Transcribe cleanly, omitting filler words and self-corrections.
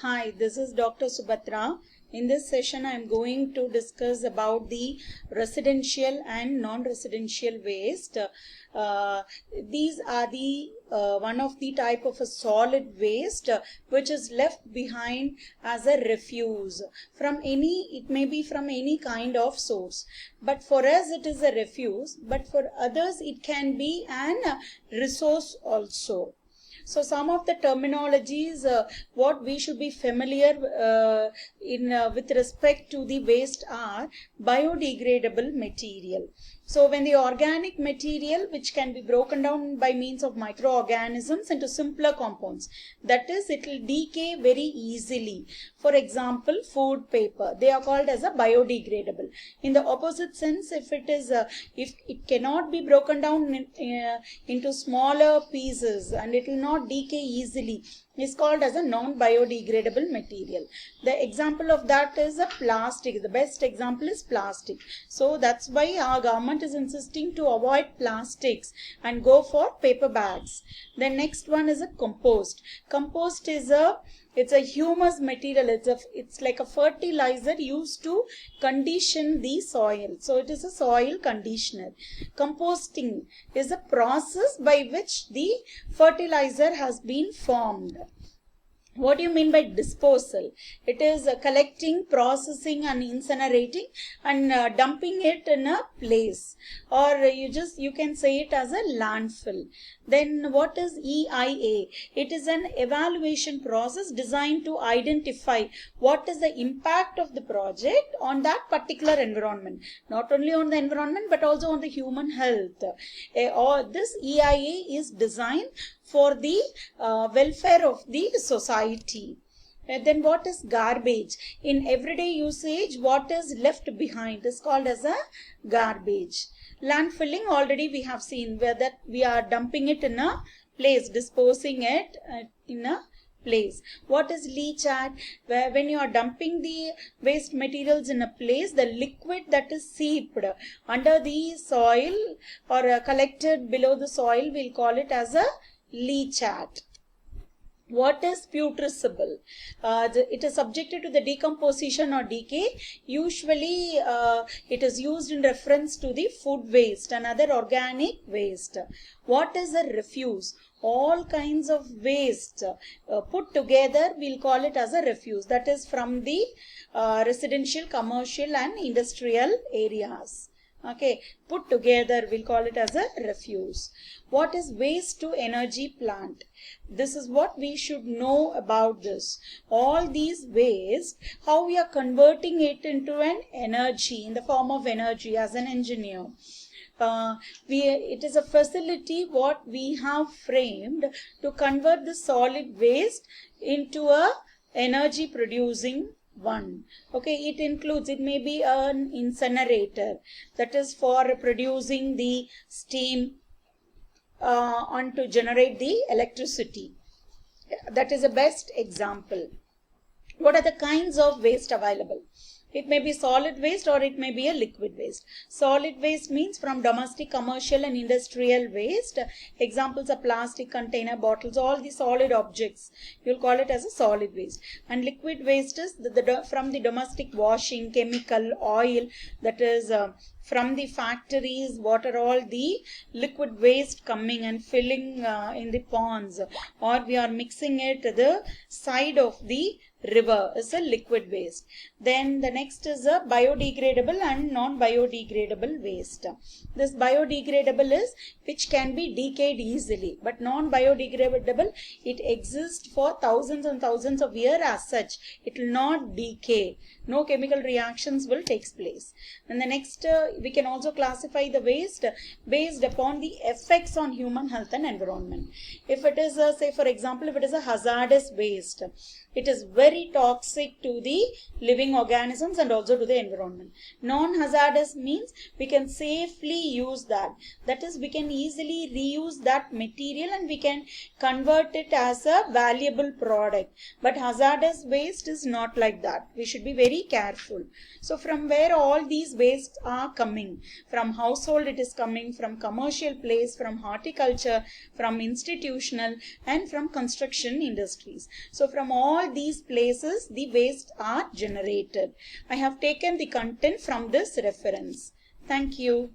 Hi, this is Dr. Subhatra. In this session, I am going to discuss about the residential and non-residential waste. These are the one of the type of a solid waste which is left behind as a refuse from any, it may be from any kind of source. But for us, it is a refuse, but for others, it can be an resource also. So some of the terminologies what we should be familiar with respect to the waste are biodegradable material. So when the organic material which can be broken down by means of microorganisms into simpler compounds, that is, it will decay very easily. For example, food paper, they are called as a biodegradable. In the opposite sense, if it cannot be broken down into smaller pieces and it will not decay easily, is called as a non-biodegradable material. The example of that is a plastic. The best example is plastic. So that's why our government is insisting to avoid plastics and go for paper bags. The next one is a compost. Compost is it's a humus material. It's like a fertilizer used to condition the soil. So it is a soil conditioner. Composting is a process by which the fertilizer has been formed. What do you mean by disposal? It is collecting, processing and incinerating and dumping it in a place, or you can say it as a landfill. Then what is EIA? It is an evaluation process designed to identify what is the impact of the project on that particular environment. Not only on the environment but also on the human health. This EIA is designed for the welfare of the society. Then what is garbage? In everyday usage, what is left behind is called as a garbage. Landfilling, already we have seen, where that we are dumping it in a place, disposing it in a place. What is leachate? Where when you are dumping the waste materials in a place, the liquid that is seeped under the soil or collected below the soil, we'll call it as a leachate. What is putrescible? It is subjected to the decomposition or decay. Usually it is used in reference to the food waste and other organic waste. What is a refuse? All kinds of waste put together, we'll call it as a refuse. That is from the residential, commercial and industrial areas. Okay, put together, we'll call it as a refuse. What is waste to energy plant? This is what we should know about this. All these waste, how we are converting it into an energy, in the form of energy as an engineer. It is a facility what we have framed to convert the solid waste into a energy producing one. Okay, it includes, it may be an incinerator, that is for producing the steam on to generate the electricity. That is the best example. What are the kinds of waste available? It may be solid waste or it may be a liquid waste. Solid waste means from domestic, commercial and industrial waste. Examples are plastic container, bottles, all the solid objects. You'll call it as a solid waste. And liquid waste is from the domestic washing, chemical, oil, that is from the factories, what are all the liquid waste coming and filling in the ponds, or we are mixing it to the side of the river, is a liquid waste. Then the next is a biodegradable and non-biodegradable waste. This biodegradable is which can be decayed easily, but non-biodegradable, it exists for thousands and thousands of years as such. It will not decay. No chemical reactions will take place. And the next, we can also classify the waste based upon the effects on human health and environment. If it is, say for example, if it is a hazardous waste, it is very toxic to the living organisms and also to the environment. Non-hazardous means we can safely use that. That is, we can easily reuse that material and we can convert it as a valuable product. But hazardous waste is not like that. We should be very careful. So from where all these wastes are coming? coming. From household it is coming, from commercial place, from horticulture, from institutional, and from construction industries. So from all these places the waste are generated. I have taken the content from this reference. Thank you.